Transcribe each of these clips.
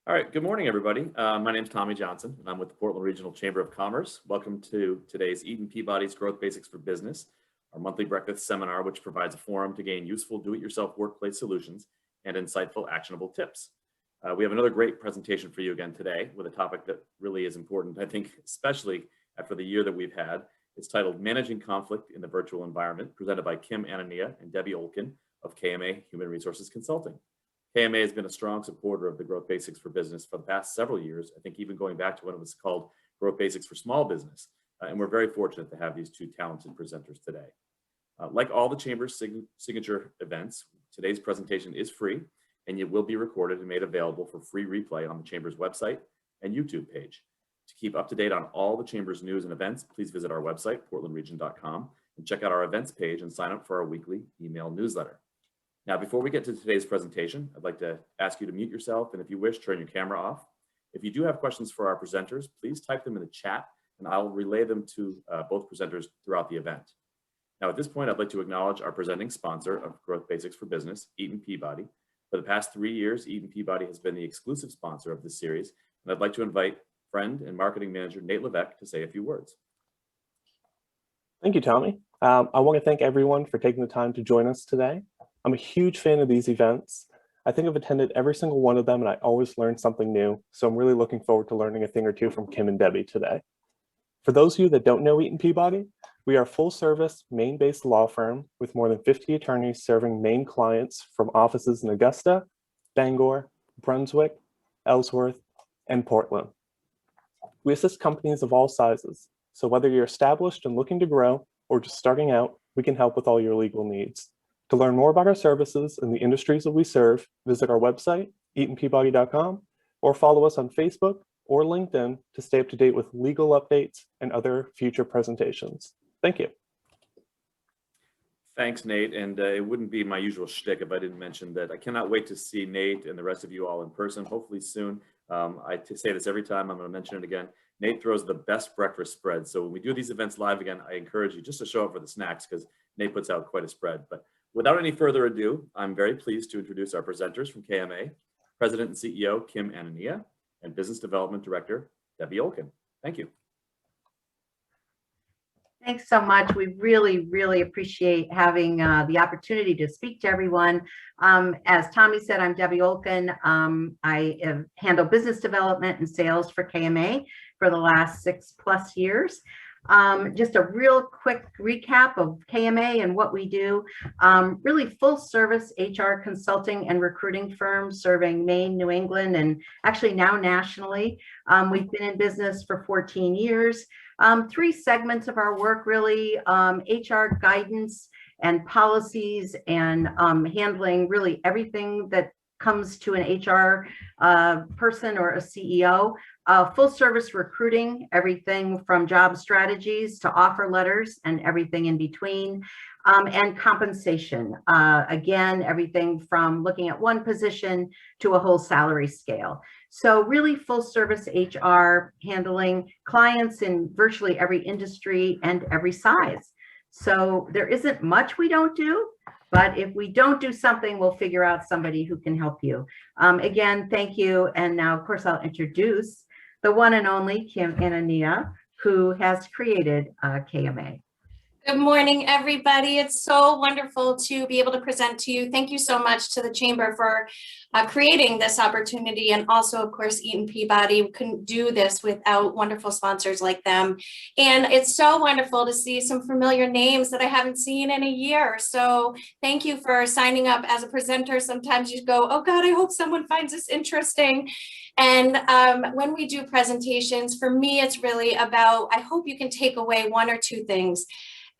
All right, good morning, everybody. My name is Tommy Johnson, and I'm with the Portland Regional Chamber of Commerce. Welcome to today's Eaton Peabody's Growth Basics for Business, our monthly breakfast seminar, which provides a forum to gain useful do-it-yourself workplace solutions and insightful, actionable tips. We have another great presentation for you again today with a topic that really is important, I think, especially after the year that we've had. It's titled Managing Conflict in the Virtual Environment, presented by Kim Anania and Debbie Olkin of KMA Human Resources Consulting. KMA has been a strong supporter of the Growth Basics for Business for the past several years, I think even going back to when it was called Growth Basics for Small Business. And we're very fortunate to have these two talented presenters today. Like all the Chamber's signature events, today's presentation is free, and it will be recorded and made available for free replay on the Chamber's website and YouTube page. To keep up to date on all the Chamber's news and events, please visit our website, portlandregion.com, and check out our events page and sign up for our weekly email newsletter. Now, before we get to today's presentation, I'd like to ask you to mute yourself, and if you wish, turn your camera off. If you do have questions for our presenters, please type them in the chat, and I'll relay them to both presenters throughout the event. Now, at this point, I'd like to acknowledge our presenting sponsor of Growth Basics for Business, Eaton Peabody. For the past 3 years, Eaton Peabody has been the exclusive sponsor of this series, and I'd like to invite friend and marketing manager Nate Levesque to say a few words. Thank you, Tommy. I want to thank everyone for taking the time to join us today. I'm a huge fan of these events. I think I've attended every single one of them, and I always learn something new. So I'm really looking forward to learning a thing or two from Kim and Debbie today. For those of you that don't know Eaton Peabody, we are a full-service, Maine-based law firm with more than 50 attorneys serving Maine clients from offices in Augusta, Bangor, Brunswick, Ellsworth, and Portland. We assist companies of all sizes. So whether you're established and looking to grow or just starting out, we can help with all your legal needs. To learn more about our services and the industries that we serve, visit our website, eatonpeabody.com, or follow us on Facebook or LinkedIn to stay up to date with legal updates and other future presentations. Thank you. Thanks, Nate. And it wouldn't be my usual shtick if I didn't mention that I cannot wait to see Nate and the rest of you all in person, hopefully soon. I say this every time, I'm going to mention it again. Nate throws the best breakfast spread. So when we do these events live again, I encourage you just to show up for the snacks because Nate puts out quite a spread. But without any further ado, I'm very pleased to introduce our presenters from KMA, President and CEO Kim Anania, and Business Development Director Debbie Olkin. Thank you. Thanks so much. We really appreciate having the opportunity to speak to everyone. As Tommy said, I'm Debbie Olkin. I handle business development and sales for KMA for the last 6+ years. Just a real quick recap of KMA and what we do. Really full service HR consulting and recruiting firm serving Maine, New England, and actually now nationally. We've been in business for 14 years. 3 segments of our work really, HR guidance and policies and handling really everything that comes to an HR person or a CEO. Full service recruiting, everything from job strategies to offer letters and everything in between. And compensation, again, everything from looking at one position to a whole salary scale. So really full service HR, handling clients in virtually every industry and every size. So there isn't much we don't do, but if we don't do something, we'll figure out somebody who can help you. Again, thank you. And now, of course, I'll introduce the one and only Kim Anania, who has created KMA. Good morning, everybody. It's so wonderful to be able to present to you. Thank you so much to the Chamber for creating this opportunity, and also, of course, Eaton Peabody. We couldn't do this without wonderful sponsors like them. And it's so wonderful to see some familiar names that I haven't seen in a year. So thank you for signing up as a presenter. Sometimes you go, oh God, I hope someone finds this interesting. And when we do presentations, for me, it's really about, I hope you can take away 1 or 2 things.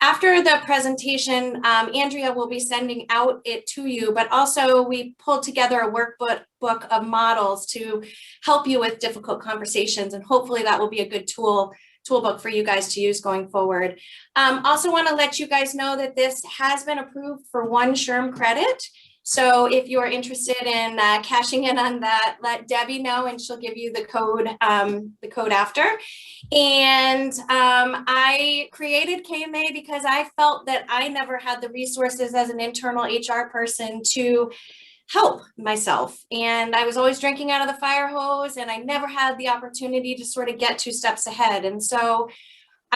After the presentation, Andrea will be sending out it to you, but also we pulled together a workbook of models to help you with difficult conversations, and hopefully that will be a good toolbook for you guys to use going forward. Also want to let you guys know that this has been approved for 1 SHRM credit. So if you're interested in cashing in on that, let Debbie know and she'll give you the code after. And I created KMA because I felt that I never had the resources as an internal HR person to help myself. And I was always drinking out of the fire hose, and I never had the opportunity to sort of get 2 steps ahead. And so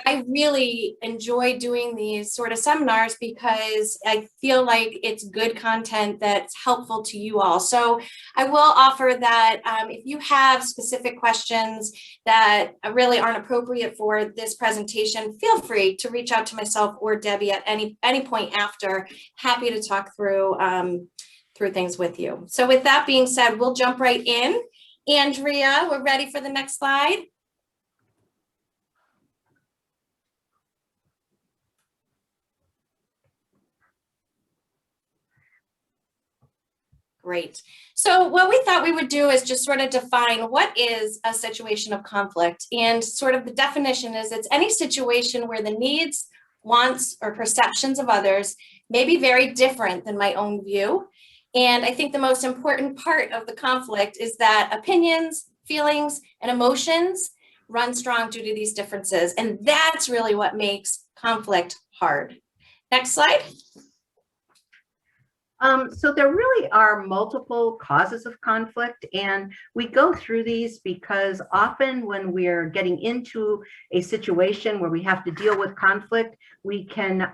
I really enjoy doing these sort of seminars because I feel like it's good content that's helpful to you all. So I will offer that if you have specific questions that really aren't appropriate for this presentation, feel free to reach out to myself or Debbie at any point after. Happy to talk through things with you. So with that being said, we'll jump right in. Andrea, we're ready for the next slide. Great. So what we thought we would do is just sort of define what is a situation of conflict. And sort of the definition is it's any situation where the needs, wants, or perceptions of others may be very different than my own view. And I think the most important part of the conflict is that opinions, feelings, and emotions run strong due to these differences. And that's really what makes conflict hard. Next slide. So there really are multiple causes of conflict, and we go through these because often when we're getting into a situation where we have to deal with conflict, we can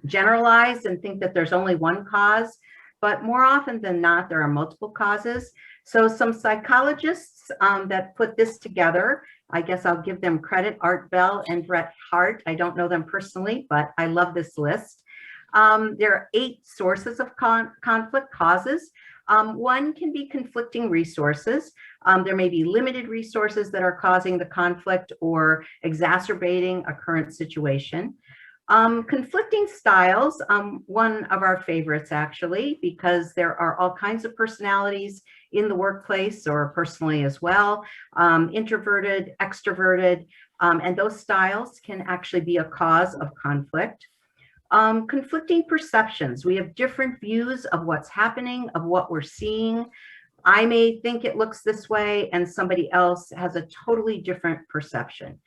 generalize and think that there's only one cause, but more often than not, there are multiple causes. So some psychologists that put this together, I guess I'll give them credit, Art Bell and Brett Hart. I don't know them personally, but I love this list. There are 8 sources of conflict causes. One can be conflicting resources. There may be limited resources that are causing the conflict or exacerbating a current situation. Conflicting styles, one of our favorites actually, because there are all kinds of personalities in the workplace or personally as well, introverted, extroverted, and those styles can actually be a cause of conflict. Conflicting perceptions. We have different views of what's happening, of what we're seeing. I may think it looks this way and somebody else has a totally different perception.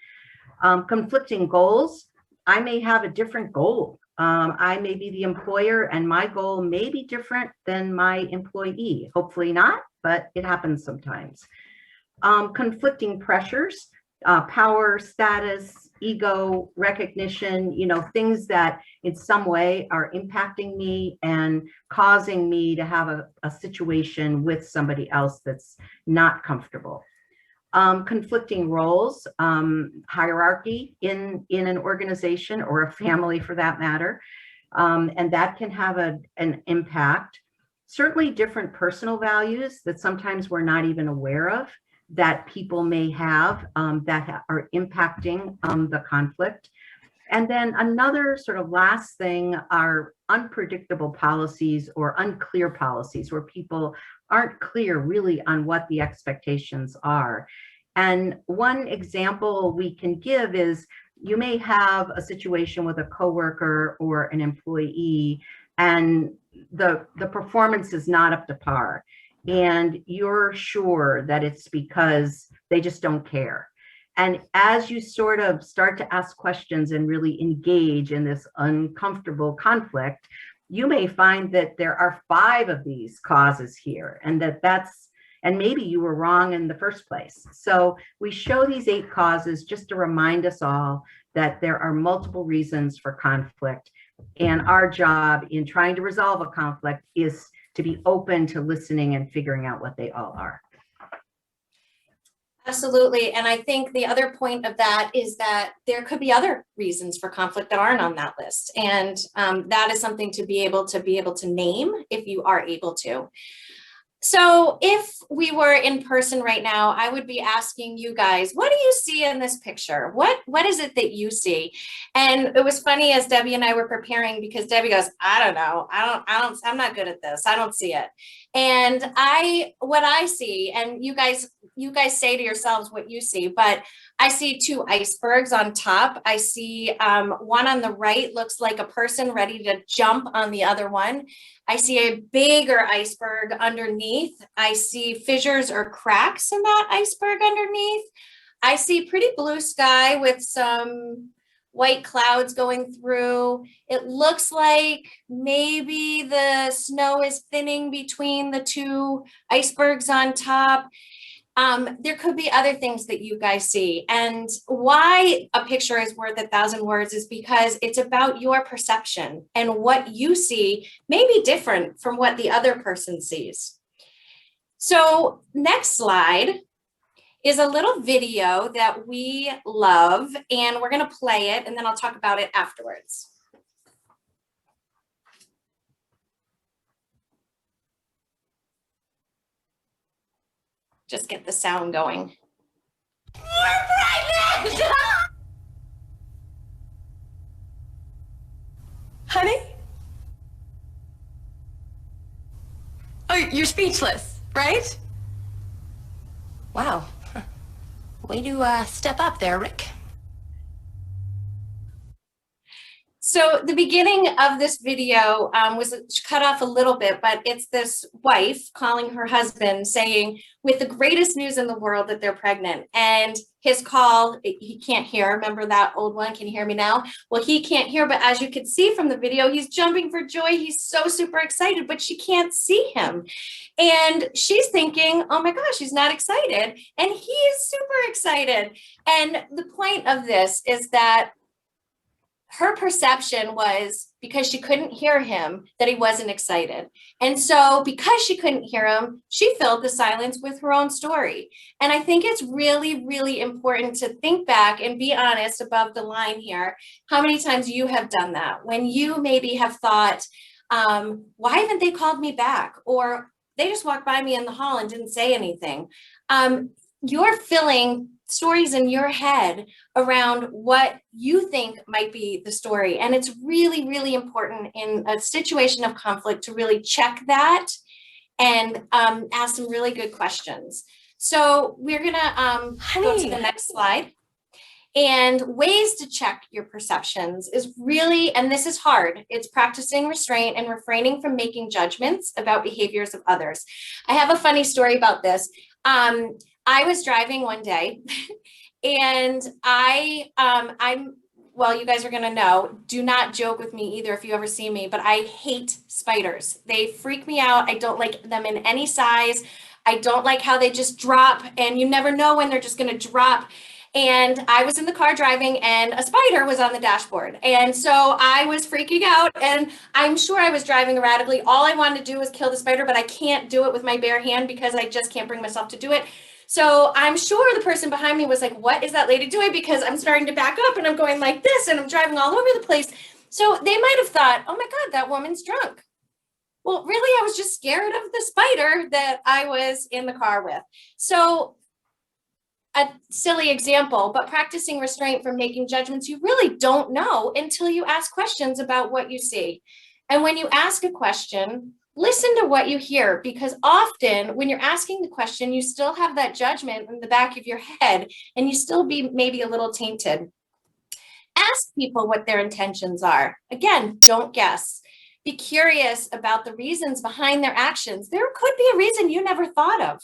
Conflicting goals. I may have a different goal. I may be the employer and my goal may be different than my employee. Hopefully not, but it happens sometimes. Conflicting pressures. Power, status, ego, recognition, things that in some way are impacting me and causing me to have a situation with somebody else that's not comfortable. Conflicting roles, hierarchy in an organization or a family for that matter, and that can have an impact. Certainly different personal values that sometimes we're not even aware of that people may have that are impacting the conflict. And then another sort of last thing are unpredictable policies or unclear policies where people aren't clear really on what the expectations are. And one example we can give is you may have a situation with a coworker or an employee and the performance is not up to par. And you're sure that it's because they just don't care. And as you sort of start to ask questions and really engage in this uncomfortable conflict, you may find that there are 5 of these causes here and and maybe you were wrong in the first place. So we show these 8 causes just to remind us all that there are multiple reasons for conflict. And our job in trying to resolve a conflict is to be open to listening and figuring out what they all are. Absolutely. And I think the other point of that is that there could be other reasons for conflict that aren't on that list. And that is something to be able to name if you are able to. So if we were in person right now, I would be asking you guys, what do you see in this picture? What is it that you see? And it was funny as Debbie and I were preparing because Debbie goes, I don't know. I'm not good at this. I don't see it. And what I see, and you guys say to yourselves what you see, but I see 2 icebergs on top. I see one on the right looks like a person ready to jump on the other one. I see a bigger iceberg underneath. I see fissures or cracks in that iceberg underneath. I see pretty blue sky with some white clouds going through. It looks like maybe the snow is thinning between the two icebergs on top. There could be other things that you guys see. And why a picture is worth 1,000 words is because it's about your perception, and what you see may be different from what the other person sees. So next slide is a little video that we love, and we're going to play it, and then I'll talk about it afterwards. Just get the sound going. We're pregnant! Honey? Oh, you're speechless, right? Wow. Way to step up there, Rick. So the beginning of this video was cut off a little bit, but it's this wife calling her husband saying, with the greatest news in the world, that they're pregnant. And his call, he can't hear. Remember that old one? Can you hear me now? Well, he can't hear, but as you can see from the video, he's jumping for joy. He's so super excited, but she can't see him. And she's thinking, oh my gosh, he's not excited. And he is super excited. And the point of this is that her perception was, because she couldn't hear him, that he wasn't excited. And so because she couldn't hear him, she filled the silence with her own story. And I think it's really, really important to think back and be honest above the line here. How many times you have done that when you maybe have thought, why haven't they called me back? Or they just walked by me in the hall and didn't say anything. You're filling stories in your head around what you think might be the story. And it's really, really important in a situation of conflict to really check that and ask some really good questions. So we're gonna go to the next slide. And ways to check your perceptions is really, and this is hard, it's practicing restraint and refraining from making judgments about behaviors of others. I have a funny story about this. I was driving one day and well, you guys are gonna know, do not joke with me either if you ever see me, but I hate spiders. They freak me out. I don't like them in any size. I don't like how they just drop, and you never know when they're just gonna drop. And I was in the car driving and a spider was on the dashboard. And so I was freaking out, and I'm sure I was driving erratically. All I wanted to do was kill the spider, but I can't do it with my bare hand because I just can't bring myself to do it. So I'm sure the person behind me was like, what is that lady doing? Because I'm starting to back up and I'm going like this and I'm driving all over the place. So they might have thought, oh my God, that woman's drunk. Well, really, I was just scared of the spider that I was in the car with. So a silly example, but practicing restraint from making judgments you really don't know until you ask questions about what you see. And when you ask a question, listen to what you hear, because often when you're asking the question, you still have that judgment in the back of your head and you still be maybe a little tainted. Ask people what their intentions are. Again, don't guess. Be curious about the reasons behind their actions. There could be a reason you never thought of.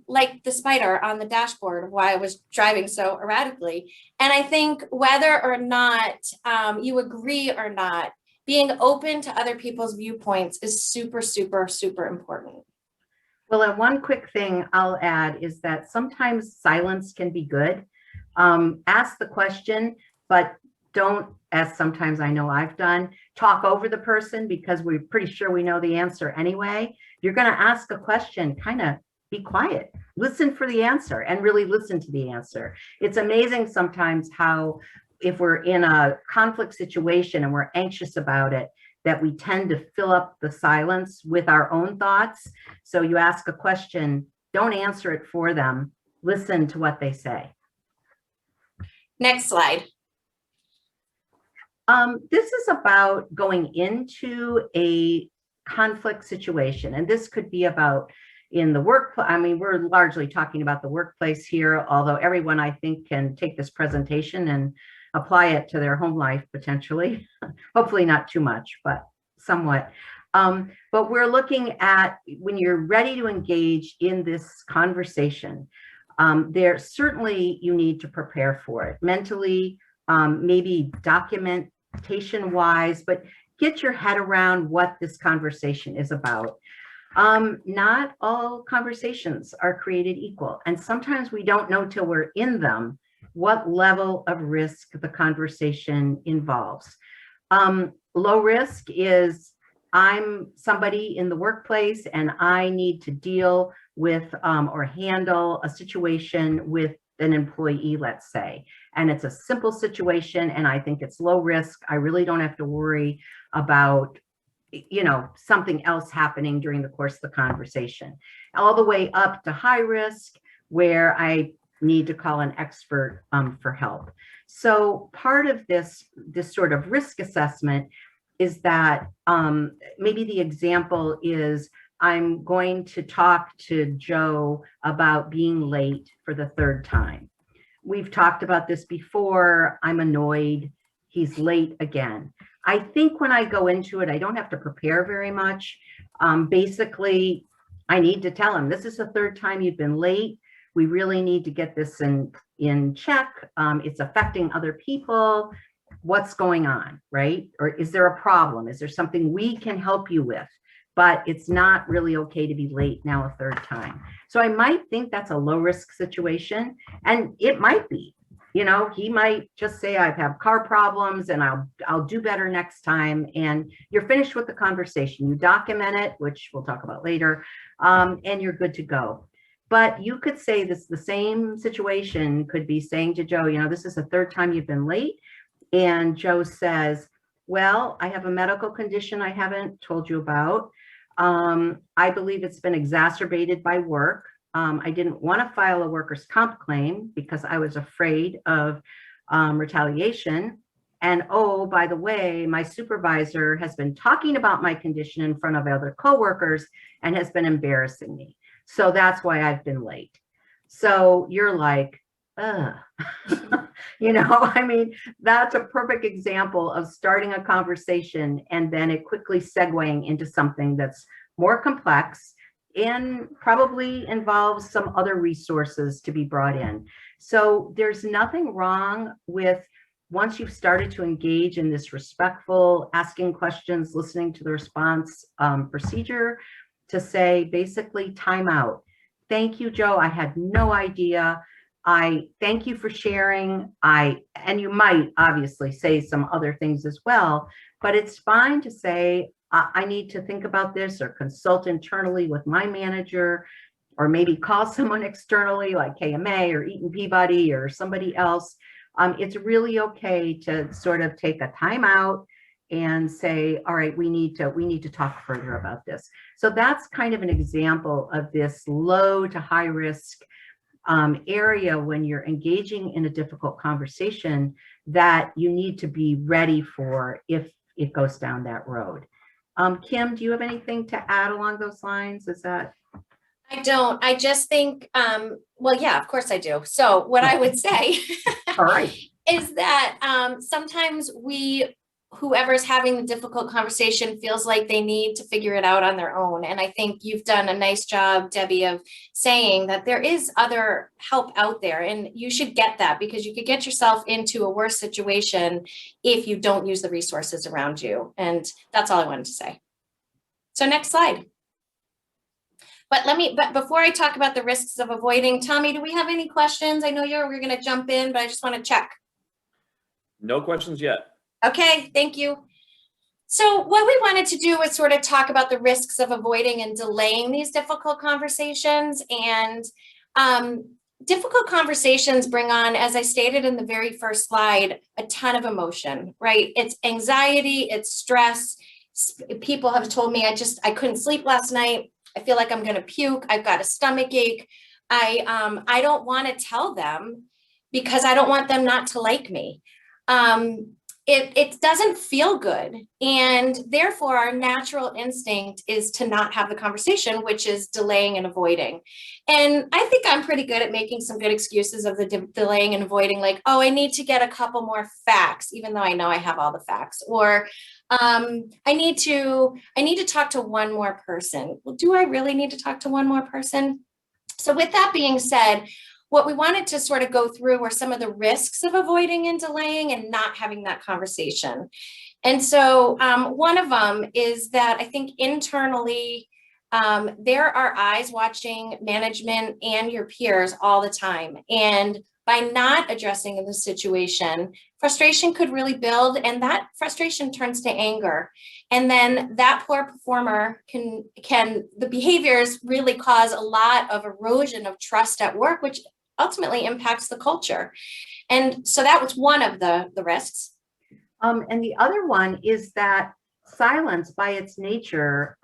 Like the spider on the dashboard of why I was driving so erratically. And I think whether or not you agree or not, being open to other people's viewpoints is super, super, super important. Well, and one quick thing I'll add is that sometimes silence can be good. Ask the question, but don't, as sometimes I know I've done, talk over the person because we're pretty sure we know the answer anyway. You're going to ask a question, kind of be quiet, listen for the answer, and really listen to the answer. It's amazing sometimes how, if we're in a conflict situation and we're anxious about it, that we tend to fill up the silence with our own thoughts. So you ask a question, don't answer it for them, listen to what they say. Next slide. This is about going into a conflict situation, and this could be about in the workplace. I mean, we're largely talking about the workplace here, although everyone I think can take this presentation and apply it to their home life potentially. Hopefully not too much, but somewhat. But we're looking at when you're ready to engage in this conversation, there certainly you need to prepare for it mentally, maybe documentation wise, but get your head around what this conversation is about. Not all conversations are created equal. And sometimes we don't know till we're in them what level of risk the conversation involves. Low risk is I'm somebody in the workplace and I need to deal with or handle a situation with an employee, let's say, and it's a simple situation and I think it's low risk. I really don't have to worry about something else happening during the course of the conversation, all the way up to high risk where I need to call an expert for help. So part of this sort of risk assessment is that maybe the example is I'm going to talk to Joe about being late for the third time. We've talked about this before. I'm annoyed. He's late again. I think when I go into it, I don't have to prepare very much. Basically, I need to tell him, this is the third time you've been late. We really need to get this in check. It's affecting other people. What's going on, right? Or is there a problem? Is there something we can help you with? But it's not really okay to be late now a third time. So I might think that's a low risk situation, and it might be. He might just say, I have car problems and I'll do better next time. And you're finished with the conversation. You document it, which we'll talk about later, and you're good to go. But you could say this, the same situation could be saying to Joe, this is the third time you've been late. And Joe says, well, I have a medical condition I haven't told you about. I believe it's been exacerbated by work. I didn't want to file a workers' comp claim because I was afraid of retaliation. And oh, by the way, my supervisor has been talking about my condition in front of other coworkers and has been embarrassing me. So that's why I've been late. So you're like, that's a perfect example of starting a conversation and then it quickly segueing into something that's more complex and probably involves some other resources to be brought in. So there's nothing wrong with, once you've started to engage in this respectful, asking questions, listening to the response procedure, to say basically time out. Thank you, Joe. I had no idea. I thank you for sharing. And you might obviously say some other things as well, but it's fine to say, I need to think about this or consult internally with my manager, or maybe call someone externally like KMA or Eaton Peabody or somebody else. It's really okay to sort of take a time out and say, all right, we need to talk further about this. So that's kind of an example of this low to high risk area when you're engaging in a difficult conversation that you need to be ready for if it goes down that road. Kim, do you have anything to add along those lines? Is that? I don't. I just think, well, yeah, of course I do. So what I would say All right. is that sometimes whoever's having the difficult conversation feels like they need to figure it out on their own. And I think you've done a nice job, Debbie, of saying that there is other help out there, and you should get that, because you could get yourself into a worse situation if you don't use the resources around you. And that's all I wanted to say. So next slide. But before I talk about the risks of avoiding, Tommy, do we have any questions? I know we're going to jump in, but I just want to check. No questions yet. Okay, thank you. So what we wanted to do was sort of talk about the risks of avoiding and delaying these difficult conversations. And difficult conversations bring on, as I stated in the very first slide, a ton of emotion, right? It's anxiety, it's stress. People have told me, I couldn't sleep last night. I feel like I'm going to puke. I've got a stomach ache. I don't want to tell them because I don't want them not to like me. It doesn't feel good. And therefore our natural instinct is to not have the conversation, which is delaying and avoiding. And I think I'm pretty good at making some good excuses of the delaying and avoiding, like, oh, I need to get a couple more facts, even though I know I have all the facts, or I need to talk to one more person. Well, do I really need to talk to one more person? So with that being said, what we wanted to sort of go through were some of the risks of avoiding and delaying and not having that conversation. And so one of them is that I think internally, there are eyes watching management and your peers all the time. And by not addressing the situation, frustration could really build, and that frustration turns to anger. And then that poor performer the behaviors really cause a lot of erosion of trust at work, which ultimately impacts the culture. And so that was one of the risks. And the other one is that silence by its nature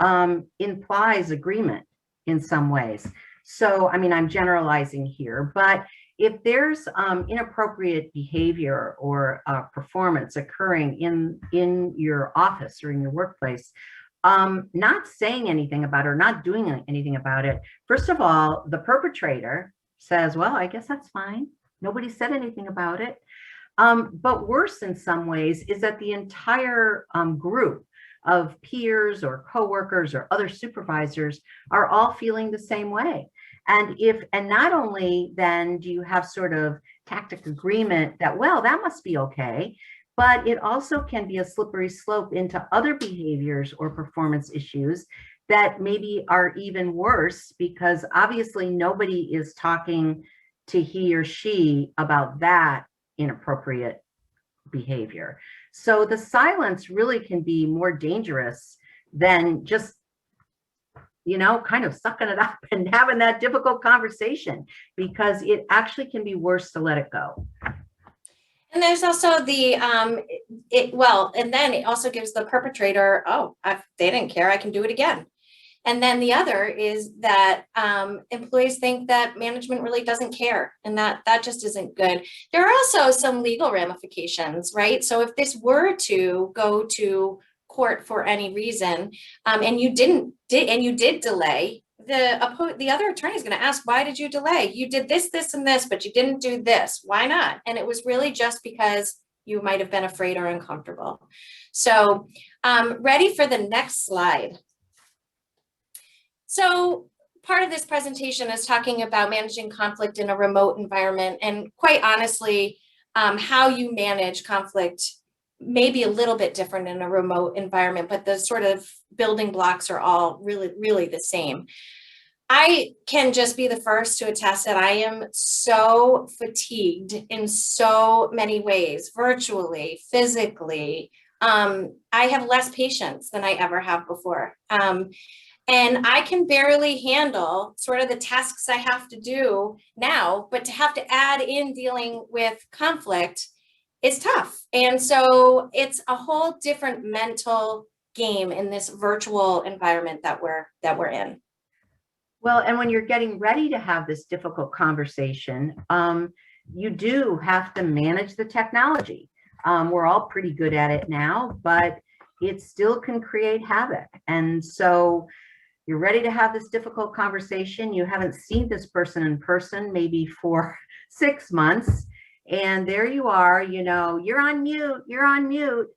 implies agreement in some ways. So, I mean, I'm generalizing here, but if there's inappropriate behavior or performance occurring in your office or in your workplace, not saying anything about it or not doing anything about it, first of all, the perpetrator says, well, I guess that's fine. Nobody said anything about it. But worse in some ways is that the entire group of peers or coworkers or other supervisors are all feeling the same way. And not only then do you have sort of tacit agreement that, well, that must be okay, but it also can be a slippery slope into other behaviors or performance issues that maybe are even worse, because obviously nobody is talking to he or she about that inappropriate behavior. So the silence really can be more dangerous than just, kind of sucking it up and having that difficult conversation, because it actually can be worse to let it go. And there's also the, and then it also gives the perpetrator, they didn't care, I can do it again. And then the other is that employees think that management really doesn't care, and that just isn't good. There are also some legal ramifications, right? So if this were to go to court for any reason, and you did delay, the other attorney is going to ask, why did you delay? You did this, this, and this, but you didn't do this. Why not? And it was really just because you might have been afraid or uncomfortable. So ready for the next slide. So part of this presentation is talking about managing conflict in a remote environment, and quite honestly, how you manage conflict may be a little bit different in a remote environment, but the sort of building blocks are all really, really the same. I can just be the first to attest that I am so fatigued in so many ways, virtually, physically. I have less patience than I ever have before. And I can barely handle sort of the tasks I have to do now, but to have to add in dealing with conflict is tough. And so it's a whole different mental game in this virtual environment that we're in. Well, and when you're getting ready to have this difficult conversation, you do have to manage the technology. We're all pretty good at it now, but it still can create havoc. And so you're ready to have this difficult conversation. You haven't seen this person in person maybe for 6 months. And there you are, you're on mute.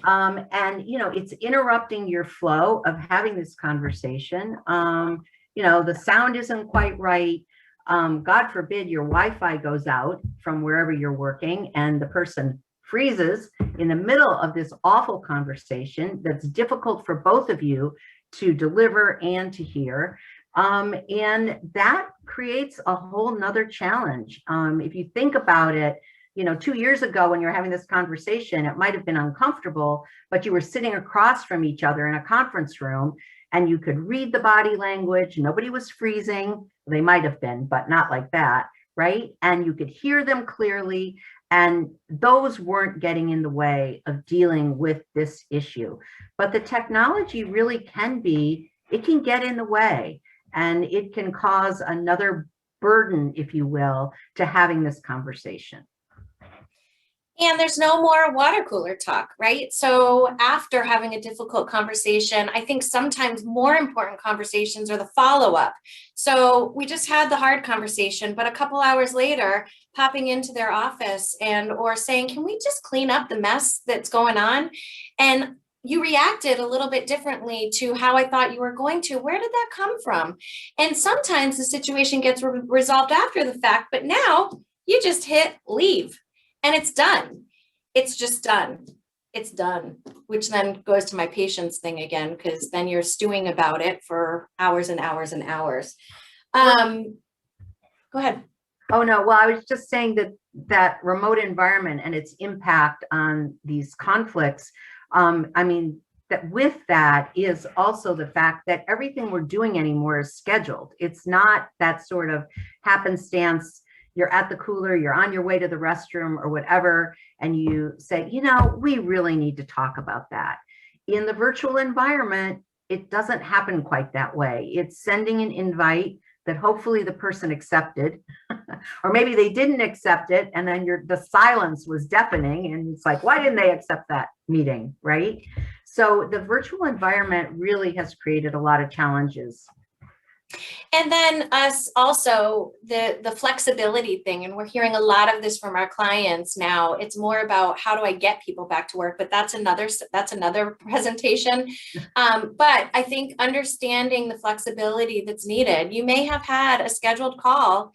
And, it's interrupting your flow of having this conversation. The sound isn't quite right. God forbid your Wi-Fi goes out from wherever you're working and the person freezes in the middle of this awful conversation that's difficult for both of you to deliver and to hear. And that creates a whole nother challenge. If you think about it, 2 years ago when you're having this conversation, it might have been uncomfortable, but you were sitting across from each other in a conference room and you could read the body language. Nobody was freezing. They might have been, but not like that, right? And you could hear them clearly. And those weren't getting in the way of dealing with this issue. But the technology really can get in the way, and it can cause another burden, if you will, to having this conversation. And there's no more water cooler talk, right? So after having a difficult conversation, I think sometimes more important conversations are the follow-up. So we just had the hard conversation, but a couple hours later, popping into their office or saying, can we just clean up the mess that's going on? And you reacted a little bit differently to how I thought you were going to. Where did that come from? And sometimes the situation gets resolved after the fact, but now you just hit leave and it's done. It's just done. It's done, which then goes to my patience thing again, because then you're stewing about it for hours and hours and hours. Go ahead. Oh, no. Well, I was just saying that remote environment and its impact on these conflicts. I mean, that with that is also the fact that everything we're doing anymore is scheduled. It's not that sort of happenstance. You're at the cooler, you're on your way to the restroom or whatever, and you say, you know, we really need to talk about that. In the virtual environment, it doesn't happen quite that way. It's sending an invite that hopefully the person accepted, or maybe they didn't accept it, and then the silence was deafening, and it's like, why didn't they accept that meeting, right? So the virtual environment really has created a lot of challenges. And then us also, the flexibility thing, and we're hearing a lot of this from our clients now. It's more about how do I get people back to work, but that's another presentation. But I think understanding the flexibility that's needed. You may have had a scheduled call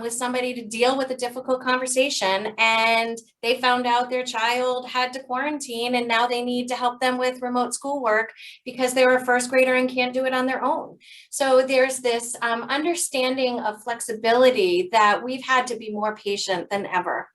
with somebody to deal with a difficult conversation, and they found out their child had to quarantine, and now they need to help them with remote schoolwork because they're a first grader and can't do it on their own. So there's this understanding of flexibility that we've had to be more patient than ever.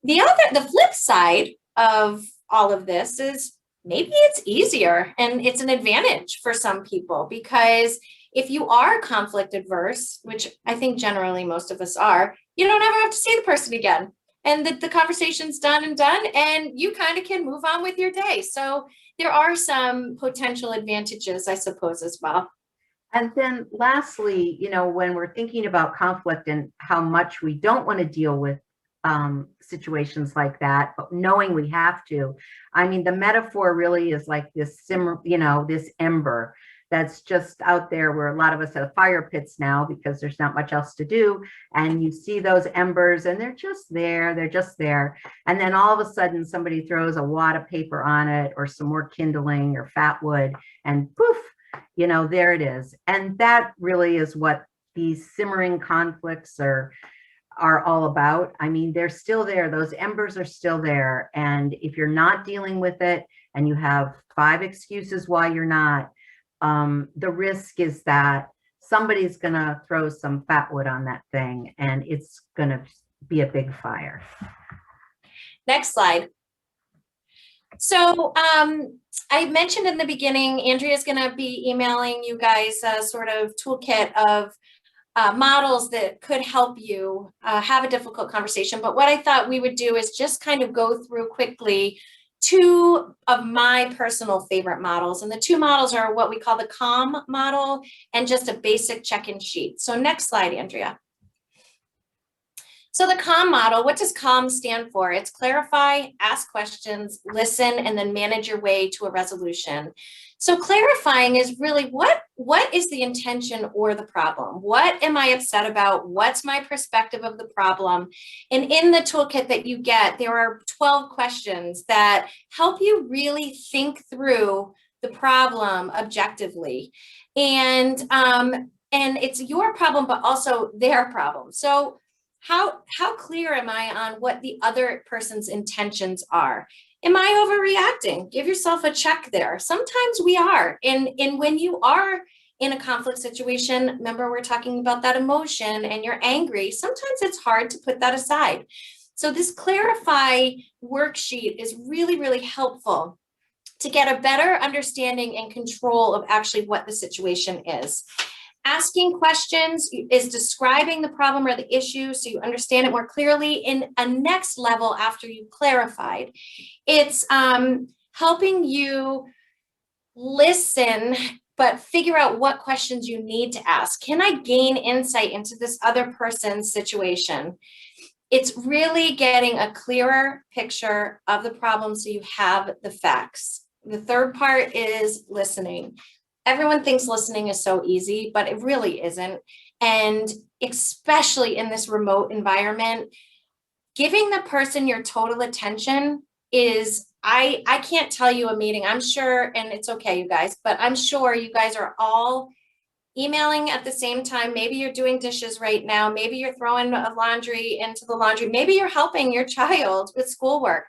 The flip side of all of this is maybe it's easier and it's an advantage for some people, because if you are conflict adverse, which I think generally most of us are, you don't ever have to see the person again. And the conversation's done, and you kind of can move on with your day. So there are some potential advantages, I suppose, as well. And then lastly, you know, when we're thinking about conflict and how much we don't want to deal with situations like that, but knowing we have to, I mean, the metaphor really is like this this ember that's just out there, where a lot of us have fire pits now because there's not much else to do. And you see those embers and they're just there. And then all of a sudden somebody throws a wad of paper on it or some more kindling or fat wood, and poof, you know, there it is. And that really is what these simmering conflicts are all about. I mean, they're still there. Those embers are still there. And if you're not dealing with it and you have 5 excuses why you're not, the risk is that somebody's going to throw some fat wood on that thing, and it's going to be a big fire. Next slide. So I mentioned in the beginning, Andrea's going to be emailing you guys a sort of toolkit of models that could help you have a difficult conversation. But what I thought we would do is just kind of go through quickly 2 of my personal favorite models. And the 2 models are what we call the Comm Model and just a basic check-in sheet. So next slide, Andrea. So the Comm Model, what does Comm stand for? It's clarify, ask questions, listen, and then manage your way to a resolution. So clarifying is really what is the intention or the problem? What am I upset about? What's my perspective of the problem? And in the toolkit that you get, there are 12 questions that help you really think through the problem objectively. And it's your problem, but also their problem. So how clear am I on what the other person's intentions are? Am I overreacting? Give yourself a check there. Sometimes we are. And when you are in a conflict situation, remember we're talking about that emotion and you're angry, sometimes it's hard to put that aside. So this clarify worksheet is really, really helpful to get a better understanding and control of actually what the situation is. Asking questions is describing the problem or the issue so you understand it more clearly in a next level after you've clarified. It's helping you listen, but figure out what questions you need to ask. Can I gain insight into this other person's situation? It's really getting a clearer picture of the problem so you have the facts. The third part is listening. Everyone thinks listening is so easy, but it really isn't. And especially in this remote environment, giving the person your total attention is I can't tell you a meeting. I'm sure, and it's okay, you guys, but I'm sure you guys are all emailing at the same time. Maybe you're doing dishes right now. Maybe you're throwing laundry into the laundry. Maybe you're helping your child with schoolwork.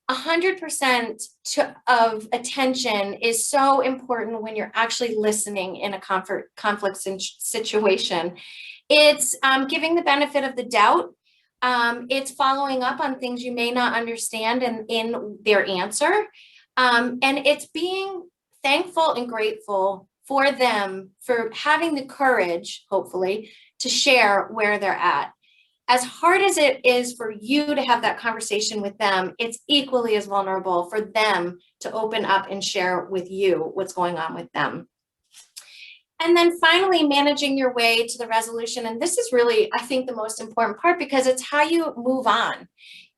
100% of attention is so important when you're actually listening in a conflict situation. It's giving the benefit of the doubt. It's following up on things you may not understand in their answer. And it's being thankful and grateful for them for having the courage, hopefully, to share where they're at. As hard as it is for you to have that conversation with them, it's equally as vulnerable for them to open up and share with you what's going on with them. And then finally, managing your way to the resolution. And this is really, I think, the most important part, because it's how you move on.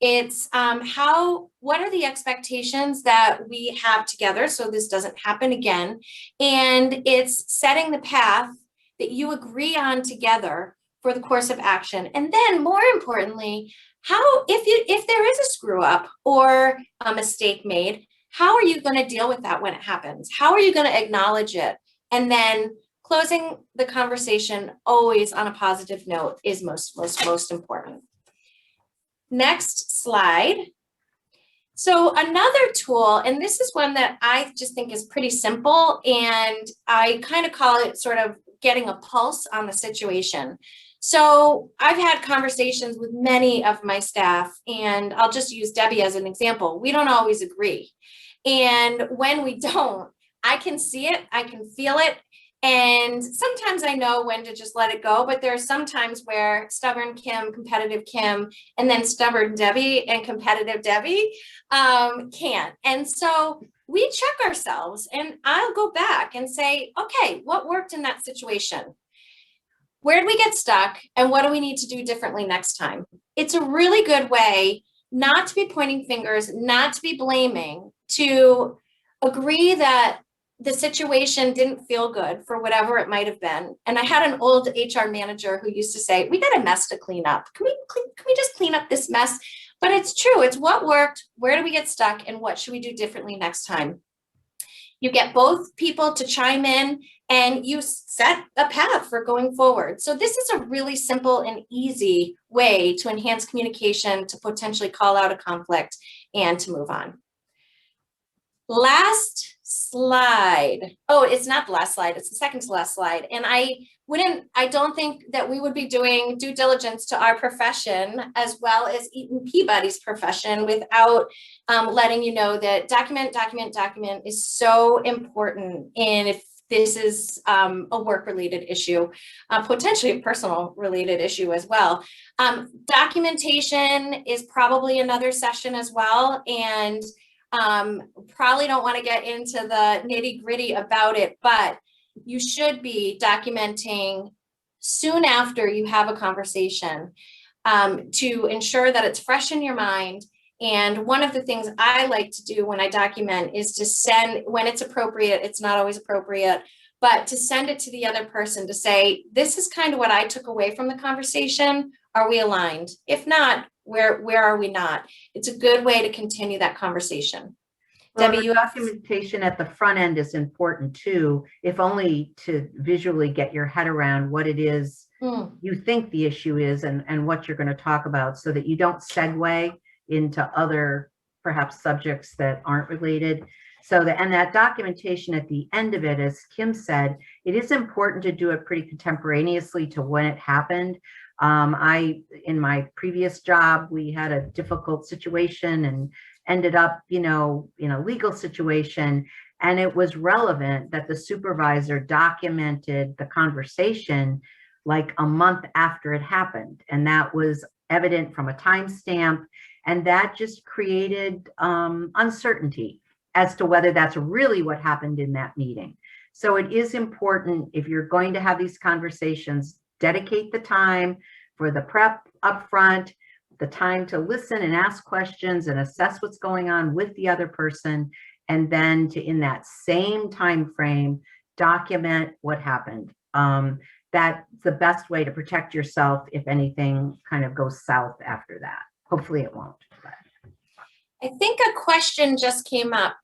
It's what are the expectations that we have together so this doesn't happen again? And it's setting the path that you agree on together for the course of action. And then more importantly, if there is a screw up or a mistake made, how are you going to deal with that when it happens? How are you going to acknowledge it? And then closing the conversation always on a positive note is most important. Next slide. So another tool, and this is one that I just think is pretty simple, and I kind of call it sort of getting a pulse on the situation. So I've had conversations with many of my staff, and I'll just use Debbie as an example. We don't always agree. And when we don't, I can see it, I can feel it. And sometimes I know when to just let it go, but there are some times where stubborn Kim, competitive Kim, and then stubborn Debbie and competitive Debbie can't. And so we check ourselves, and I'll go back and say, okay, what worked in that situation? Where did we get stuck? And what do we need to do differently next time? It's a really good way not to be pointing fingers, not to be blaming, to agree that the situation didn't feel good for whatever it might have been. And I had an old HR manager who used to say, we got a mess to clean up. Can we just clean up this mess? But it's true. It's what worked. Where do we get stuck? And what should we do differently next time? You get both people to chime in, and you set a path for going forward. So this is a really simple and easy way to enhance communication, to potentially call out a conflict, and to move on. Last slide. Oh, it's not the last slide. It's the second to last slide. And I don't think that we would be doing due diligence to our profession as well as Eaton Peabody's profession without letting you know that document is so important. And if this is a work-related issue, potentially a personal-related issue as well. Documentation is probably another session as well. And probably don't want to get into the nitty-gritty about it, but you should be documenting soon after you have a conversation to ensure that it's fresh in your mind. And one of the things I like to do when I document is to send, when it's appropriate, it's not always appropriate, but to send it to the other person to say, this is kind of what I took away from the conversation. Are we aligned? If not, where are we not? It's a good way to continue that conversation. Well, Debbie, the documentation at the front end is important too, if only to visually get your head around what it is you think the issue is and what you're going to talk about, so that you don't segue into other perhaps subjects that aren't related. So that documentation at the end of it, as Kim said, it is important to do it pretty contemporaneously to when it happened. In my previous job, we had a difficult situation and ended up, in a legal situation. And it was relevant that the supervisor documented the conversation like a month after it happened. And that was evident from a timestamp. And that just created uncertainty as to whether that's really what happened in that meeting. So it is important, if you're going to have these conversations, dedicate the time for the prep up front, the time to listen and ask questions and assess what's going on with the other person, and then to, in that same time frame, document what happened. That's the best way to protect yourself if anything kind of goes south after that. Hopefully it won't. I think a question just came up.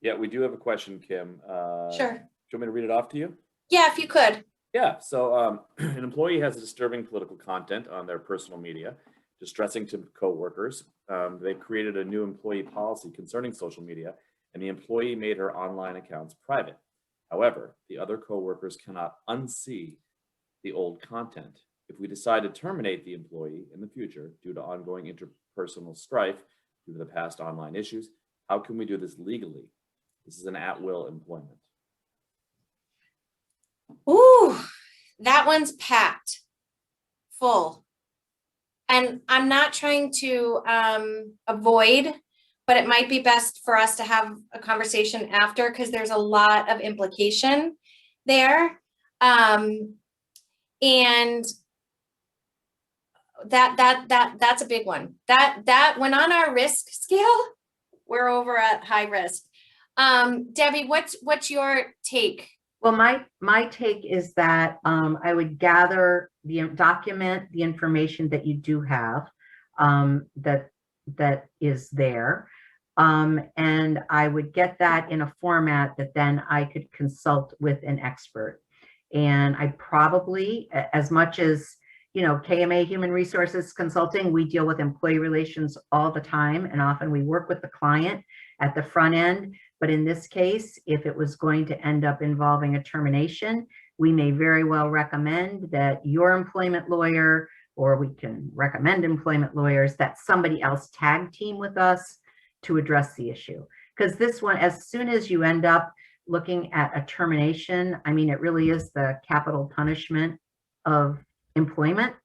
Yeah, we do have a question, Kim. Sure. Do you want me to read it off to you? Yeah, if you could. Yeah, so an employee has disturbing political content on their personal media, distressing to coworkers. They created a new employee policy concerning social media, and the employee made her online accounts private. However, the other coworkers cannot unsee the old content. If we decide to terminate the employee in the future due to ongoing interpersonal strife due to the past online issues, how can we do this legally? This is an at-will employment. Ooh, that one's packed full. And I'm not trying to avoid, but it might be best for us to have a conversation after because there's a lot of implication there. And that's a big one. That when on our risk scale, we're over at high risk. Debbie, what's your take? Well, my take is that I would document the information that you do have that is there. And I would get that in a format that then I could consult with an expert. And I probably, as much as, KMA Human Resources Consulting, we deal with employee relations all the time. And often we work with the client at the front end. But in this case, if it was going to end up involving a termination, we may very well recommend that your employment lawyer, or we can recommend employment lawyers, that somebody else tag team with us to address the issue. Because this one, as soon as you end up looking at a termination, I mean, it really is the capital punishment of employment.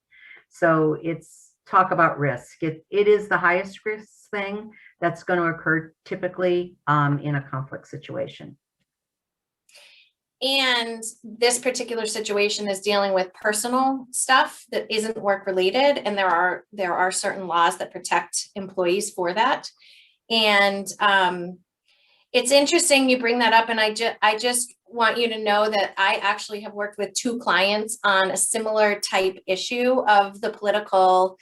So it's talk about risk. It is the highest risk thing that's going to occur typically in a conflict situation. And this particular situation is dealing with personal stuff that isn't work related, and there are certain laws that protect employees for that. And it's interesting you bring that up, and I just want you to know that I actually have worked with 2 clients on a similar type issue of the political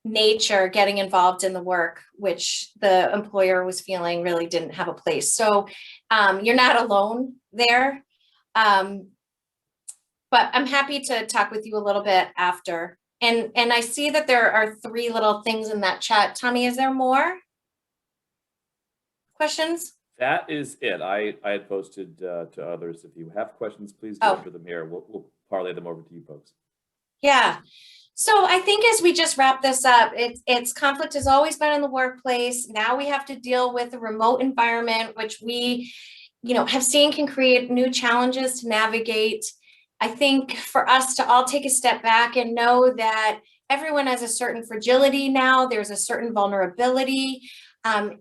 nature getting involved in the work, which the employer was feeling really didn't have a place. So you're not alone there. But I'm happy to talk with you a little bit after. And I see that there are 3 little things in that chat. Tommy, is there more questions? That is it. I had posted to others. If you have questions, please do enter them here. We'll parlay them over to you folks. Yeah. So I think as we just wrap this up, it's conflict has always been in the workplace. Now we have to deal with a remote environment, which we, have seen can create new challenges to navigate. I think for us to all take a step back and know that everyone has a certain fragility now, there's a certain vulnerability.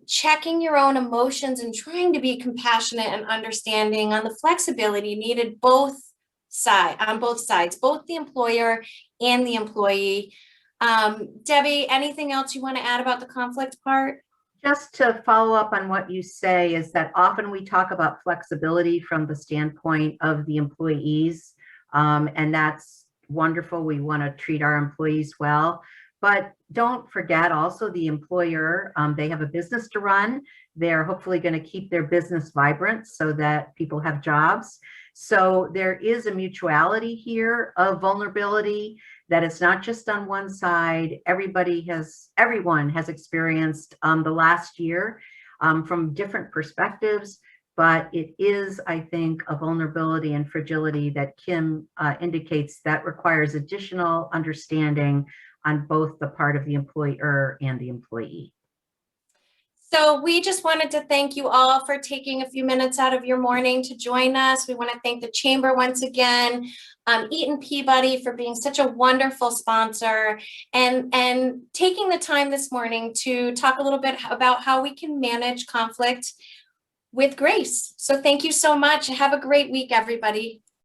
Checking your own emotions and trying to be compassionate and understanding on the flexibility needed on both sides, both the employer and the employee. Debbie, anything else you want to add about the conflict part? Just to follow up on what you say is that often we talk about flexibility from the standpoint of the employees, and that's wonderful. We want to treat our employees well. But don't forget also the employer, they have a business to run. They're hopefully going to keep their business vibrant so that people have jobs. So there is a mutuality here of vulnerability, that it's not just on one side. Everyone has experienced the last year from different perspectives, but it is, I think, a vulnerability and fragility that Kim indicates that requires additional understanding on both the part of the employer and the employee. So we just wanted to thank you all for taking a few minutes out of your morning to join us. We want to thank the Chamber once again, Eaton Peabody for being such a wonderful sponsor, and taking the time this morning to talk a little bit about how we can manage conflict with grace. So thank you so much. Have a great week, everybody.